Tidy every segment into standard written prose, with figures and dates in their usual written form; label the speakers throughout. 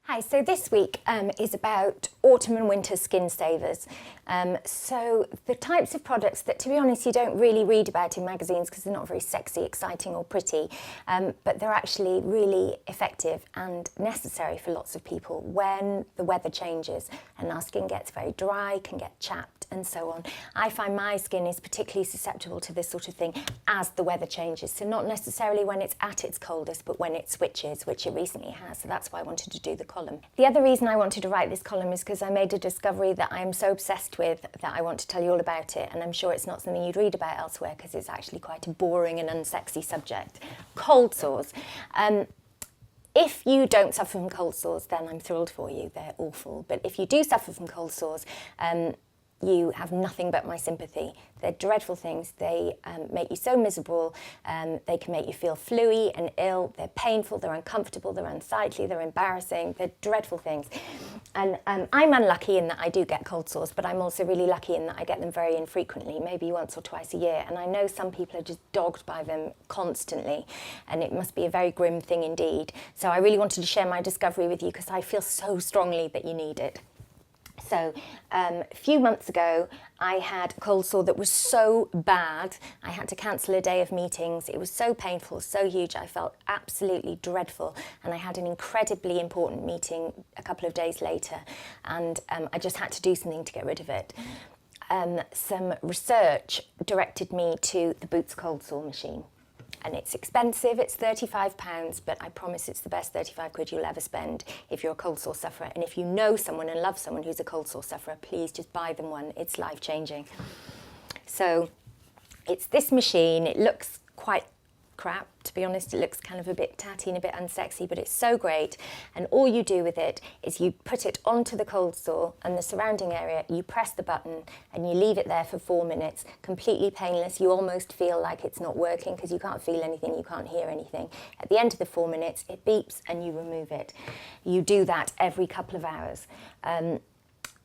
Speaker 1: Hi, so this week is about autumn and winter skin savers. So the types of products that, to be honest, you don't really read about in magazines because they're not very sexy, exciting or pretty, but they're actually really effective and necessary for lots of people when the weather changes and our skin gets very dry, can get chapped and so on. I find my skin is particularly susceptible to this sort of thing as the weather changes. So not necessarily when it's at its coldest, but when it switches, which it recently has. So that's why I wanted to do the column. The other reason I wanted to write this column is because I made a discovery that I'm so obsessed with that I want to tell you all about it, and I'm sure it's not something you'd read about elsewhere because it's actually quite a boring and unsexy subject. Cold sores. If you don't suffer from cold sores, then I'm thrilled for you. They're awful. But if you do suffer from cold sores, you have nothing but my sympathy. They're dreadful things. They make you so miserable. They can make you feel fluey and ill. They're painful, they're uncomfortable, they're unsightly, they're embarrassing. They're dreadful things. And I'm unlucky in that I do get cold sores, but I'm also really lucky in that I get them very infrequently, maybe once or twice a year. And I know some people are just dogged by them constantly, and it must be a very grim thing indeed. So I really wanted to share my discovery with you because I feel so strongly that you need it. So a few months ago, I had a cold sore that was so bad, I had to cancel a day of meetings. It was so painful, so huge, I felt absolutely dreadful. And I had an incredibly important meeting a couple of days later, and I just had to do something to get rid of it. Some research directed me to the Boots cold sore machine. And it's expensive, it's £35, but I promise it's the best 35 quid you'll ever spend if you're a cold sore sufferer. And if you know someone and love someone who's a cold sore sufferer, please just buy them one. It's life-changing. So it's this machine. It looks quite crap, to be honest. It looks kind of a bit tatty and a bit unsexy, but it's so great. And all you do with it is you put it onto the cold sore and the surrounding area, you press the button and you leave it there for 4 minutes, completely painless. You almost feel like it's not working because you can't feel anything, you can't hear anything. At the end of the 4 minutes, it beeps and you remove it. You do that every couple of hours.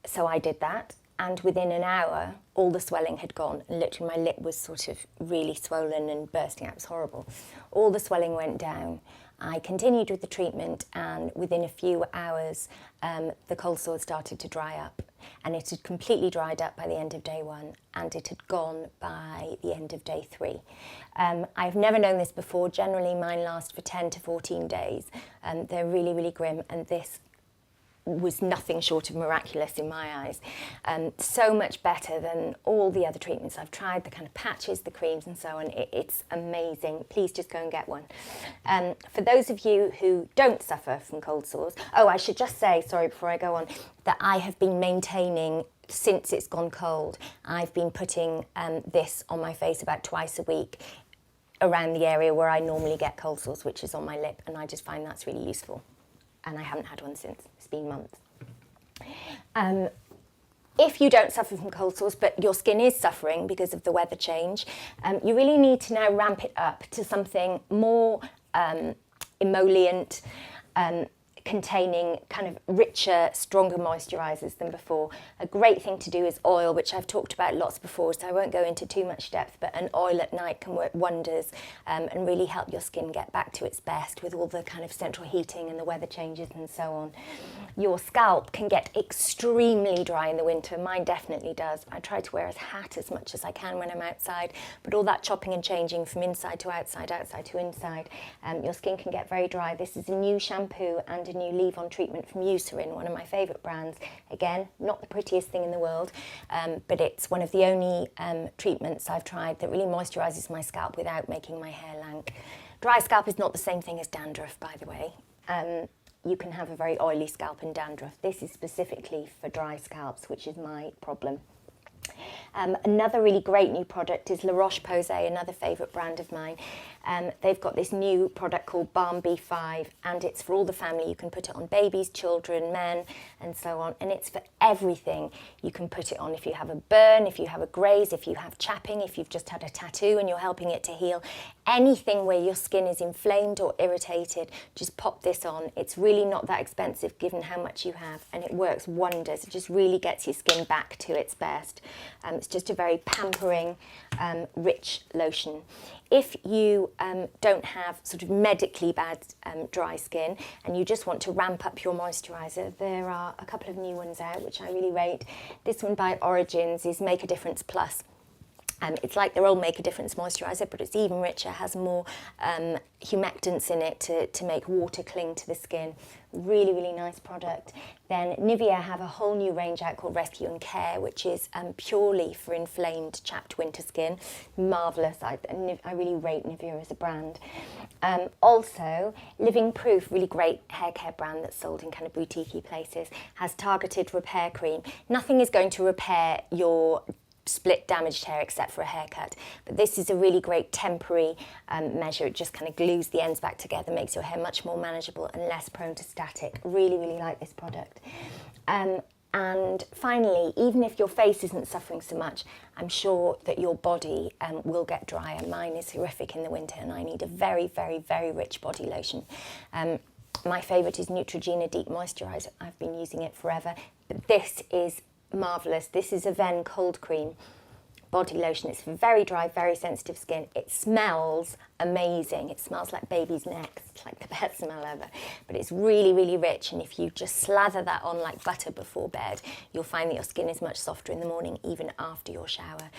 Speaker 1: So I did that. And within an hour, all the swelling had gone. And literally my lip was sort of really swollen and bursting out. It was horrible. All the swelling went down. I continued with the treatment, and within a few hours, the cold sore started to dry up. And it had completely dried up by the end of day 1, and it had gone by the end of day 3. I've never known this before. Generally, mine last for 10 to 14 days. They're really, really grim, and this was nothing short of miraculous in my eyes. So much better than all the other treatments I've tried, the kind of patches, the creams and so on. It's amazing. Please just go and get one. For those of you who don't suffer from cold sores, I should just say, sorry, before I go on, that I have been maintaining since it's gone cold. I've been putting this on my face about twice a week around the area where I normally get cold sores, which is on my lip, and I just find that's really useful. And I haven't had one since. It's been months. If you don't suffer from cold sores, but your skin is suffering because of the weather change, you really need to now ramp it up to something more emollient, containing kind of richer, stronger moisturisers than before. A great thing to do is oil, which I've talked about lots before, so I won't go into too much depth, but an oil at night can work wonders and really help your skin get back to its best with all the kind of central heating and the weather changes and so on. Your scalp can get extremely dry in the winter. Mine definitely does. I try to wear a hat as much as I can when I'm outside, but all that chopping and changing from inside to outside, outside to inside, your skin can get very dry. This is a new shampoo and a new leave-on treatment from Eucerin, one of my favourite brands. Again, not the prettiest thing in the world, but it's one of the only treatments I've tried that really moisturises my scalp without making my hair lank. Dry scalp is not the same thing as dandruff, by the way. You can have a very oily scalp and dandruff. This is specifically for dry scalps, which is my problem. Another really great new product is La Roche-Posay, another favourite brand of mine. They've got this new product called Balm B5, and it's for all the family. You can put it on babies, children, men, and so on. And it's for everything. You can put it on if you have a burn, if you have a graze, if you have chapping, if you've just had a tattoo and you're helping it to heal. Anything where your skin is inflamed or irritated, just pop this on. It's really not that expensive given how much you have, and it works wonders. It just really gets your skin back to its best. It's just a very pampering, rich lotion. If you don't have sort of medically bad dry skin and you just want to ramp up your moisturiser, there are a couple of new ones out which I really rate. This one by Origins is Make a Difference Plus. It's like their old Make a Difference moisturiser, but it's even richer, has more humectants in it to make water cling to the skin. Really, really nice product. Then Nivea have a whole new range out called Rescue and Care, which is purely for inflamed, chapped winter skin. Marvellous. I really rate Nivea as a brand. Also, Living Proof, really great hair care brand that's sold in kind of boutique-y places, has targeted repair cream. Nothing is going to repair your split damaged hair except for a haircut, but this is a really great temporary measure. It just kind of glues the ends back together, makes your hair much more manageable and less prone to static. Really, really like this product. And finally, even if your face isn't suffering so much, I'm sure that your body will get drier. Mine is horrific in the winter and I need a very, very, very rich body lotion. My favourite is Neutrogena Deep Moisturiser. I've been using it forever, but this is marvellous. This is a Ven cold cream body lotion. It's very dry, very sensitive skin. It smells amazing. It smells like baby's necks. It's like the best smell ever. But it's really, really rich, and if you just slather that on like butter before bed, you'll find that your skin is much softer in the morning, even after your shower.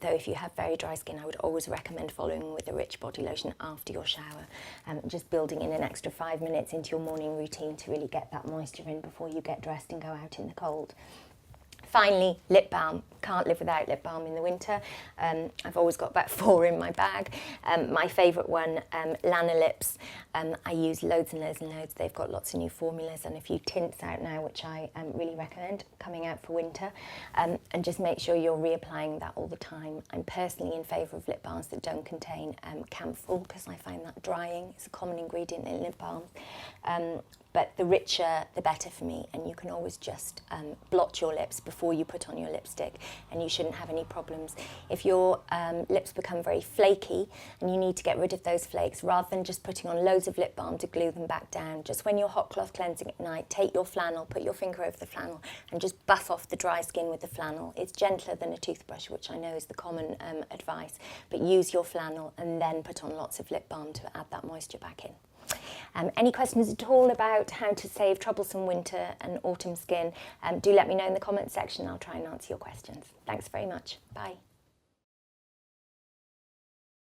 Speaker 1: Though if you have very dry skin, I would always recommend following with a rich body lotion after your shower. Just building in an extra 5 minutes into your morning routine to really get that moisture in before you get dressed and go out in the cold. Finally, lip balm. Can't live without lip balm in the winter. I've always got about 4 in my bag. My favourite one, Lana Lips. I use loads and loads and loads. They've got lots of new formulas and a few tints out now, which I really recommend coming out for winter. And just make sure you're reapplying that all the time. I'm personally in favour of lip balms that don't contain camphor, because I find that drying. It's a common ingredient in lip balms. But the richer, the better for me, and you can always just blot your lips before you put on your lipstick, and you shouldn't have any problems. If your lips become very flaky and you need to get rid of those flakes, rather than just putting on loads of lip balm to glue them back down, just when you're hot cloth cleansing at night, take your flannel, put your finger over the flannel, and just buff off the dry skin with the flannel. It's gentler than a toothbrush, which I know is the common advice, but use your flannel and then put on lots of lip balm to add that moisture back in. Any questions at all about how to save troublesome winter and autumn skin, do let me know in the comments section. I'll try and answer your questions. Thanks very much. Bye.